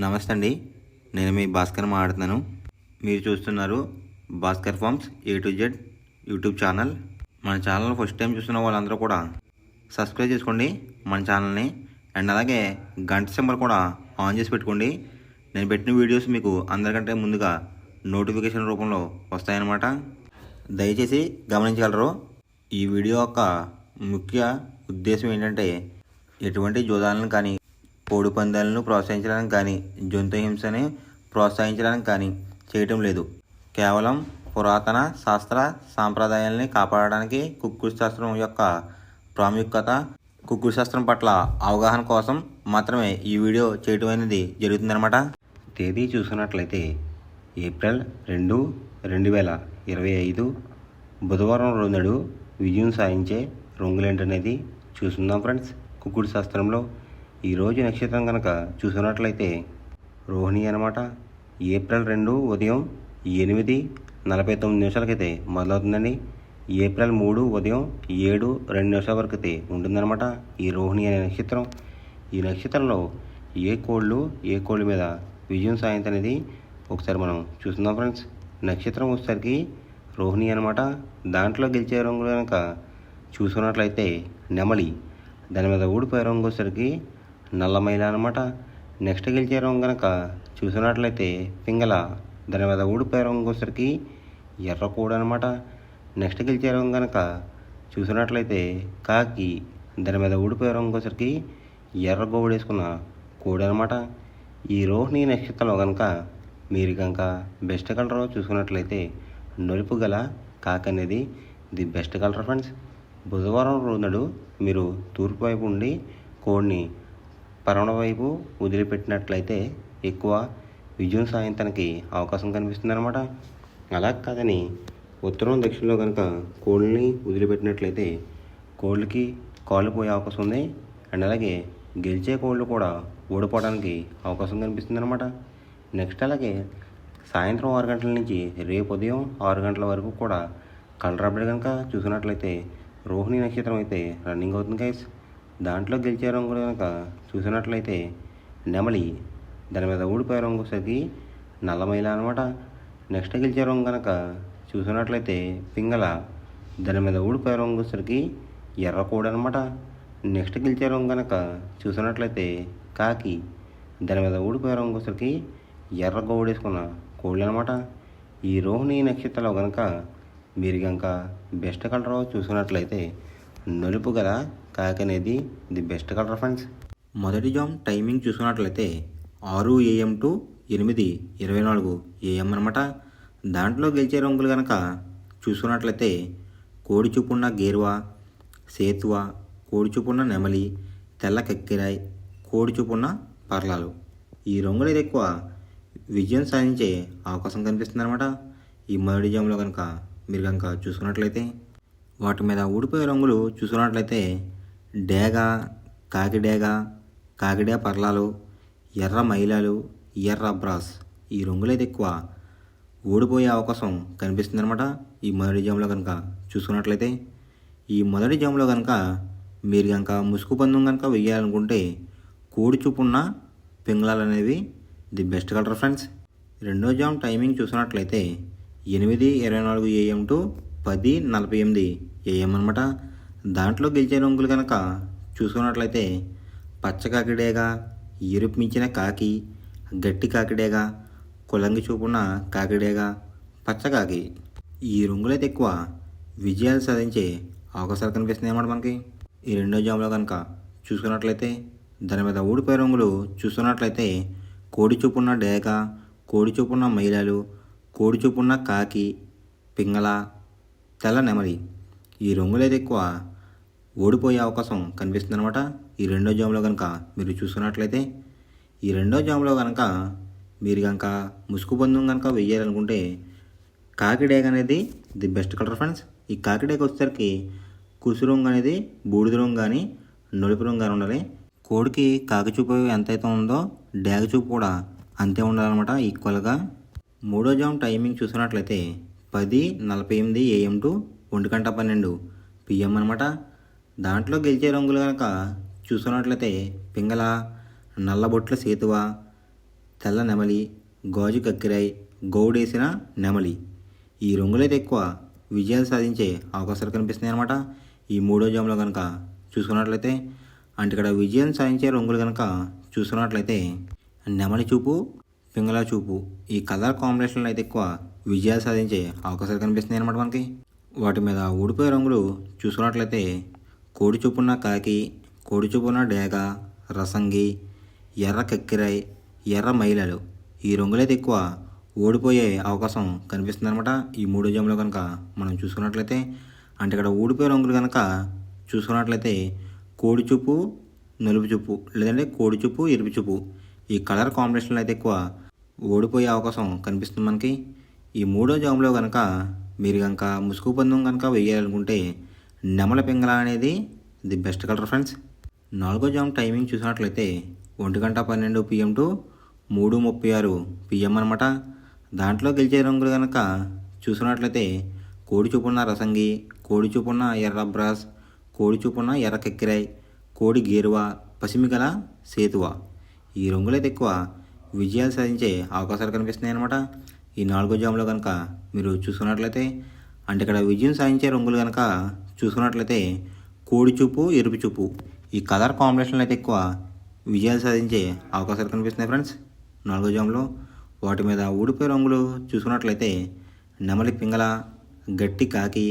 నమస్తే అండి. నేను మీ భాస్కర్ మాట్లాడుతున్నాను. మీరు చూస్తున్నారు Bhaskar farms A to Z YouTube channel. మన ఛానల్ ఫస్ట్ టైం చూస్తున్న వాళ్ళందరూ కూడా సబ్స్క్రైబ్ చేసుకోండి మన ఛానల్ని. అండ్ అలాగే గంట సింబల్ కూడా ఆన్ చేసి పెట్టుకోండి. నేను పెట్టిన వీడియోస్ మీకు అందరికంటే ముందుగా నోటిఫికేషన్ రూపంలో వస్తాయన్నమాట. దయచేసి గమనించగలరు. ఈ వీడియో యొక్క ముఖ్య ఉద్దేశం ఏంటంటే ఎటువంటి జోదాలను కానీ కోడి పందాలను ప్రోత్సహించడానికి కానీ జంతు హింసని ప్రోత్సహించడానికి కానీ చేయటం లేదు. కేవలం పురాతన శాస్త్ర సాంప్రదాయాల్ని కాపాడడానికి కుక్కుడు శాస్త్రం యొక్క ప్రాముఖ్యత, కుక్కుడు శాస్త్రం పట్ల అవగాహన కోసం మాత్రమే ఈ వీడియో చేయటం అనేది జరుగుతుందన్నమాట. తేదీ చూసుకున్నట్లయితే ఏప్రిల్ 2, 2025 బుధవారం రోజు విజయం సాధించే రంగులేంటనేది చూసుకుందాం ఫ్రెండ్స్. కుక్కుడు శాస్త్రంలో ఈరోజు నక్షత్రం కనుక చూసినట్లయితే రోహిణి అనమాట. ఏప్రిల్ 2 ఉదయం 8:49 మొదలవుతుందండి. ఏప్రిల్ 3 ఉదయం 7:02 వరకు అయితే ఉంటుందన్నమాట ఈ రోహిణి అనే నక్షత్రం. ఈ నక్షత్రంలో ఏ కోళ్ళు మీద విజయం సాధించనేది ఒకసారి మనం చూస్తున్నాం ఫ్రెండ్స్. నక్షత్రం వచ్చేసరికి రోహిణి అనమాట. దాంట్లో గెలిచే రంగులు కనుక చూసుకున్నట్లయితే నెమలి, దాని మీద ఊడిపోయే రంగు వచ్చేసరికి నల్లమైల అనమాట. నెక్స్ట్ గెలిచే రంగు కనుక చూసినట్లయితే పింగళ, దాని మీద ఊడిపోయే రంగు వచ్చేసరికి ఎర్రకోడి అనమాట. నెక్స్ట్ గెలిచే రంగు కనుక చూసినట్లయితే కాకి, దాని మీద ఊడిపోయే రంగు వచ్చేసరికి ఎర్ర గోవుడు వేసుకున్న కోడి అనమాట. ఈ రోహిణి నక్షత్రంలో కనుక మీరు కనుక బెస్ట్ కలర్ చూసుకున్నట్లయితే నలుపు గల కాకి అనేది ది బెస్ట్ కలర్ ఫ్రెండ్స్. బుధవారం రోజు మీరు తూర్పు వైపు ఉండి కోడిని పరమణ వైపు వదిలిపెట్టినట్లయితే ఎక్కువ విజయం సాధించడానికి అవకాశం కనిపిస్తుంది అనమాట. అలా కాదని ఉత్తరం దక్షిణలో కనుక కోళ్ళని వదిలిపెట్టినట్లయితే కోళ్ళకి కాళ్ళు పోయే అవకాశం ఉంది. అండ్ అలాగే గెలిచే కోళ్ళు కూడా ఓడిపోవడానికి అవకాశం కనిపిస్తుంది అనమాట. నెక్స్ట్ అలాగే సాయంత్రం 6 గంటల నుంచి రేపు ఉదయం 6 గంటల వరకు కూడా కలర్ అప్డేట్ కనుక చూసినట్లయితే రోహిణి నక్షత్రం అయితే రన్నింగ్ అవుతుంది గైస్. దాంట్లో గెలిచే రంగులు కనుక చూసినట్లయితే నెమలి, దాని మీద ఊడిపోయే రంగు వచ్చేసరికి నల్లమైల అనమాట. నెక్స్ట్ గెలిచే రంగు కనుక చూసినట్లయితే పింగళ, దాని మీద ఊడిపోయే రంగు వచ్చేసరికి ఎర్రకోడి అనమాట. నెక్స్ట్ గెలిచే రంగు కనుక చూసినట్లయితే కాకి, దాని మీద ఊడిపోయే రంగు వచ్చేసరికి ఎర్ర గోవుడు వేసుకున్న కోళ్ళు అనమాట. ఈ రోహిణి నక్షత్రంలో కనుక మీరు కనుక బెస్ట్ కలర్ చూసుకున్నట్లయితే నలుపు గల కాకి అనేది ది బెస్ట్ కలర్ ఫ్రెండ్స్. మొదటి జామ్ టైమింగ్ చూసుకున్నట్లయితే 6 AM to 8:24 AM అనమాట. దాంట్లో గెలిచే రంగులు కనుక చూసుకున్నట్లయితే కోడి చూపున్న గేరువా, సేతువ, కోడి చూపున్న నెమలి, తెల్ల కక్కిరాయ్, కోడి చూపున్న పర్లాలు. ఈ రంగులు ఎక్కువ విజయం సాధించే అవకాశం కనిపిస్తుంది అనమాట. ఈ మొదటి జామ్లో కనుక మీరు కనుక చూసుకున్నట్లయితే వాటి మీద ఊడిపోయే రంగులు చూసుకున్నట్లయితే డేగ, కాకిడే పర్లాలు, ఎర్ర మైలాలు, ఎర్ర బ్రాస్. ఈ రంగులు అయితే ఎక్కువ ఓడిపోయే అవకాశం కనిపిస్తుంది అనమాట ఈ మొదటి జామ్లో కనుక చూసుకున్నట్లయితే. ఈ మొదటి జామ్లో కనుక మీరు కనుక ముసుగు పందెం కనుక వెయ్యాలనుకుంటే కోడి చూపున్న పింగళాలు అనేవి ది బెస్ట్ కలర్ ఫ్రెండ్స్. రెండో జామ్ టైమింగ్ చూసినట్లయితే 8:24 AM to 10:48 AM అనమాట. దాంట్లో గెలిచే రంగులు కనుక చూసుకున్నట్లయితే పచ్చ కాకిడేగా, ఎరుపు మించిన కాకి, గట్టి కాకిడేగా, కులంగి చూపున్న కాకిడేగా, పచ్చకాకి. ఈ రంగులైతే ఎక్కువ విజయాలు సాధించే అవకాశాలు కనిపిస్తున్నాయి అన్నమాట మనకి. ఈ రెండో జామ్లో కనుక చూసుకున్నట్లయితే దాని మీద ఊడిపోయే రంగులు చూసుకున్నట్లయితే కోడి చూపున్న డేగ, కోడి చూపున్న మైలాలు, కోడి చూపున్న కాకి, పింగళ, తెల్ల నెమలి. ఈ రంగులైతే ఎక్కువ ఓడిపోయే అవకాశం కనిపిస్తుంది అనమాట ఈ రెండో జామ్లో కనుక మీరు చూసుకున్నట్లయితే. ఈ రెండో జామ్లో కనుక మీరు కనుక ముసుగు పందెం కనుక వెయ్యాలనుకుంటే కాకిడేగ అనేది ది బెస్ట్ కలర్ ఫ్రెండ్స్. ఈ కాకిడేగ వచ్చేసరికి కుసు రంగు అనేది బూడిద రంగు కానీ నలుపు రంగు కానీ ఉండాలి. కోడికి కాకి చూపు ఎంతైతే ఉందో డేగ చూపు కూడా అంతే ఉండాలన్నమాట ఈక్వల్గా. మూడో జామ్ టైమింగ్ చూసినట్లయితే 10:48 AM to 1:12 PM అనమాట. దాంట్లో గెలిచే రంగులు కనుక చూసుకున్నట్లయితే పింగళ, నల్లబొట్ల సేతువ, తెల్ల నెమలి, గాజు కక్కిరాయి, గౌడేసిన నెమలి. ఈ రంగులైతే ఎక్కువ విజయాలు సాధించే అవకాశాలు కనిపిస్తున్నాయి అన్నమాట. ఈ మూడో జాములో కనుక చూసుకున్నట్లయితే అంటే ఇక్కడ విజయం సాధించే రంగులు కనుక చూసుకున్నట్లయితే నెమలి చూపు, పింగళ చూపు ఈ కలర్ కాంబినేషన్లో అయితే ఎక్కువ విజయాలు సాధించే అవకాశాలు కనిపిస్తున్నాయి అన్నమాట మనకి. వాటి మీద ఊడిపోయే రంగులు చూసుకున్నట్లయితే కోడి చూపున్న కాకి, కోడి చూపున్న డేగ, రసంగి, ఎర్ర కక్కిరాయి, ఎర్ర మైలలు ఈ రంగులైతే ఎక్కువ ఓడిపోయే అవకాశం కనిపిస్తుంది అనమాట. ఈ మూడో జాములో కనుక మనం చూసుకున్నట్లయితే అంటే ఇక్కడ ఊడిపోయే రంగులు కనుక చూసుకున్నట్లయితే కోడి చూపు, నలుపు చూపు లేదంటే కోడి చూపు, ఎరుపు చూపు ఈ కలర్ కాంబినేషన్లో అయితే ఎక్కువ ఓడిపోయే అవకాశం కనిపిస్తుంది మనకి. ఈ మూడో జాములో కనుక మీరు కనుక ముసుగు పందెం కనుక వేయాలనుకుంటే నెమల పింగళ అనేది ది బెస్ట్ కలర్ ఫ్రెండ్స్. నాలుగో జాము టైమింగ్ చూసినట్లయితే 1:12 PM టు 3:36 PM అనమాట. దాంట్లో గెలిచే రంగులు కనుక చూసినట్లయితే కోడి చూపున్న రసంగి, కోడి చూపున్న ఎర్ర బ్రాస్, కోడి చూపున్న ఎర్ర కక్కిరాయి, కోడి గేరువ, పసిమిగల సేతువ ఈ రంగులైతే ఎక్కువ విజయాలు సాధించే అవకాశాలు కనిపిస్తున్నాయి అనమాట. ఈ నాలుగో జాములో కనుక మీరు చూసుకున్నట్లయితే అంటే ఇక్కడ విజయం సాధించే రంగులు కనుక చూసుకున్నట్లయితే కోడి చూపు, ఎరుపు చూపు ఈ కలర్ కాంబినేషన్లో అయితే ఎక్కువ విజయాలు సాధించే అవకాశాలు కనిపిస్తున్నాయి ఫ్రెండ్స్ నాలుగో జాములో. వాటి మీద ఊడిపోయే రంగులు చూసుకున్నట్లయితే నెమలి పింగళ, గట్టి కాకి,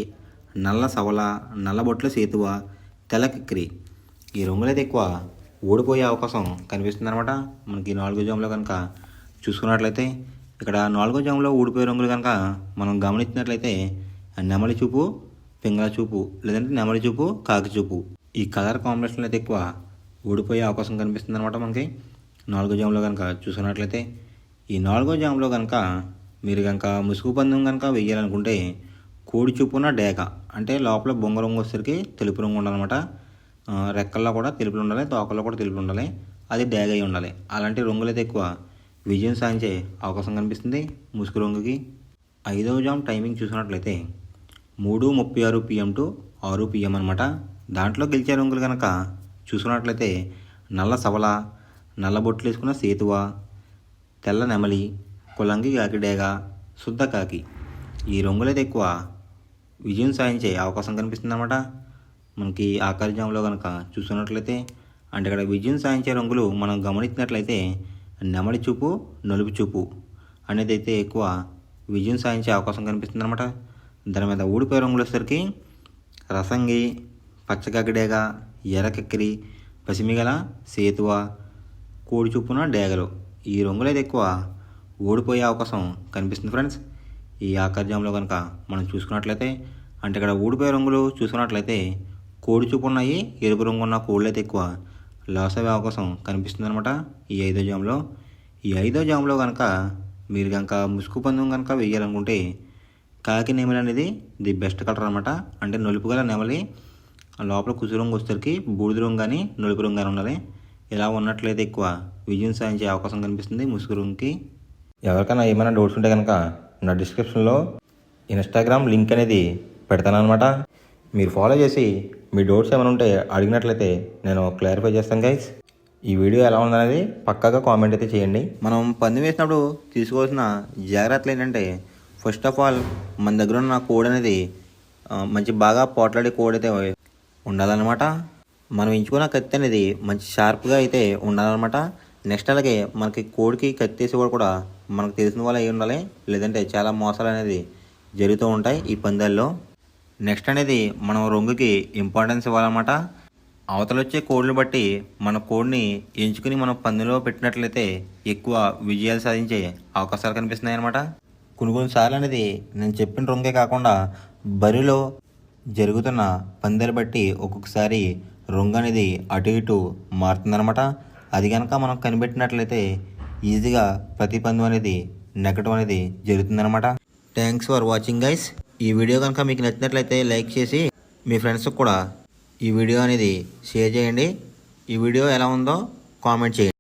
నల్ల సవల, నల్లబొట్ల సేతువ, తెల్ల కిక్కిరి ఈ రంగులైతే ఎక్కువ ఓడిపోయే అవకాశం కనిపిస్తుంది అనమాట మనకి నాలుగో జాములో కనుక చూసుకున్నట్లయితే. ఇక్కడ నాలుగో జాములో ఊడిపోయే రంగులు కనుక మనం గమనించినట్లయితే నెమలి చూపు, పింగళ చూపు లేదంటే నెమలి చూపు, కాకి చూపు ఈ కలర్ కాంబినేషన్లో అయితే ఎక్కువ ఓడిపోయే అవకాశం కనిపిస్తుంది అనమాట మనకి నాలుగో జాములో కనుక చూసుకున్నట్లయితే. ఈ నాలుగో జాములో కనుక మీరు కనుక ముసుగు పందెం కనుక వేయాలనుకుంటే కోడి చూపున డేక అంటే లోపల బొంగ రంగు వచ్చేసరికి తెలుపు రంగు ఉండాలన్నమాట. రెక్కల్లో కూడా తెలుపులు ఉండాలి, తోకల్లో కూడా తెలుపులు ఉండాలి, అది డేగ అయి ఉండాలి. అలాంటి రంగులు అయితే ఎక్కువ విజయం సాధించే అవకాశం కనిపిస్తుంది ముసుగు రంగుకి. ఐదవ జాము టైమింగ్ చూసినట్లయితే 3:36 PM టు 6 PM అనమాట. దాంట్లో గెలిచే రంగులు కనుక చూసుకున్నట్లయితే నల్ల సవల, నల్ల బొట్లు వేసుకున్న సేతువ, తెల్ల నెమలి, కులంగి కాకి డేగ, శుద్ధ కాకి ఈ రంగులైతే ఎక్కువ విజయం సాధించే అవకాశం కనిపిస్తుంది అన్నమాట మనకి ఆఖరి జాములో కనుక చూసుకున్నట్లయితే. అంటే ఇక్కడ విజయం సాధించే రంగులు మనం గమనించినట్లయితే నెమలి చూపు, నలుపు చూపు అనేది అయితే ఎక్కువ విజయం సాధించే అవకాశం కనిపిస్తుంది అనమాట. దాని మీద ఊడిపోయే రంగులు వచ్చేసరికి రసంగి, పచ్చకాకి డేగ, ఎర్ర కక్కిరి, పసిమిగల సేతువ, కోడి చూపున డేగలు ఈ రంగులైతే ఎక్కువ ఓడిపోయే అవకాశం కనిపిస్తుంది ఫ్రెండ్స్ ఈ ఆఖరి జాములో కనుక మనం చూసుకున్నట్లయితే. అంటే ఇక్కడ ఊడిపోయే రంగులు చూసుకున్నట్లయితే కోడి చూపు ఉన్నాయి, ఎరుపు రంగు ఉన్న కోళ్ళు అయితే ఎక్కువ లాస్ అయ్యే అవకాశం కనిపిస్తుంది అనమాట ఈ ఐదో జాములో. ఈ ఐదో జాములో కనుక మీరు కనుక ముసుగు పందెం కనుక వేయాలనుకుంటే కాకి నెమలి అనేది ది బెస్ట్ కలర్ అనమాట. అంటే నలుపు గల నెమలి లోపల కుసు రంగు వచ్చేసరికి బూడిద రంగు కానీ నలుపు రంగు కానీ ఉండాలి. ఇలా ఉన్నట్లయితే ఎక్కువ విజయం సాధించే అవకాశం కనిపిస్తుంది ముసుగు రంగుకి. ఎవరికైనా ఏమైనా డౌట్స్ ఉంటే కనుక నా డిస్క్రిప్షన్లో ఇన్స్టాగ్రామ్ లింక్ అనేది పెడతాను అనమాట. మీరు ఫాలో చేసి మీ డౌట్స్ ఏమైనా ఉంటే అడిగినట్లయితే నేను క్లారిఫై చేస్తాను గైస్. ఈ వీడియో ఎలా ఉందనేది పక్కాగా కామెంట్ అయితే చేయండి. మనం పందెం వేసినప్పుడు తీసుకోవాల్సిన జాగ్రత్తలు ఏంటంటే ఫస్ట్ ఆఫ్ ఆల్ మన దగ్గర ఉన్న కోడ్ అనేది మంచి బాగా పోట్లాడే కోడ్ అయితే ఉండాలన్నమాట. మనం ఎంచుకున్న కత్తి అనేది మంచి షార్ప్గా అయితే ఉండాలన్నమాట. నెక్స్ట్ అలాగే మనకి కోడికి కత్తి వేసేవాడు కూడా మనకు తెలిసిన వాళ్ళు అయి ఉండాలి, లేదంటే చాలా మోసాలు అనేది జరుగుతూ ఉంటాయి ఈ పందాల్లో. నెక్స్ట్ అనేది మనం రంగుకి ఇంపార్టెన్స్ ఇవ్వాలన్నమాట. అవతల వచ్చే కోడ్లు బట్టి మన కోడ్ని ఎంచుకుని మనం పందెంలో పెట్టినట్లయితే ఎక్కువ విజయాలు సాధించే అవకాశాలు కనిపిస్తున్నాయి అన్నమాట. కొన్నిసార్లు అనేది నేను చెప్పిన రంగే కాకుండా బరిలో జరుగుతున్న పందాలు బట్టి ఒక్కొక్కసారి రంగు అనేది అటు ఇటు మారుతుందన్నమాట. అది కనుక మనం కనిపెట్టినట్లయితే ఈజీగా ప్రతి పందెం అనేది నెగ్గడం అనేది జరుగుతుందన్నమాట. Thanks for watching guys. ఈ వీడియో కనుక మీకు నచ్చినట్లయితే లైక్ చేసి మీ ఫ్రెండ్స్కి కూడా ఈ వీడియో అనేది షేర్ చేయండి. ఈ వీడియో ఎలా ఉందో కామెంట్ చేయండి.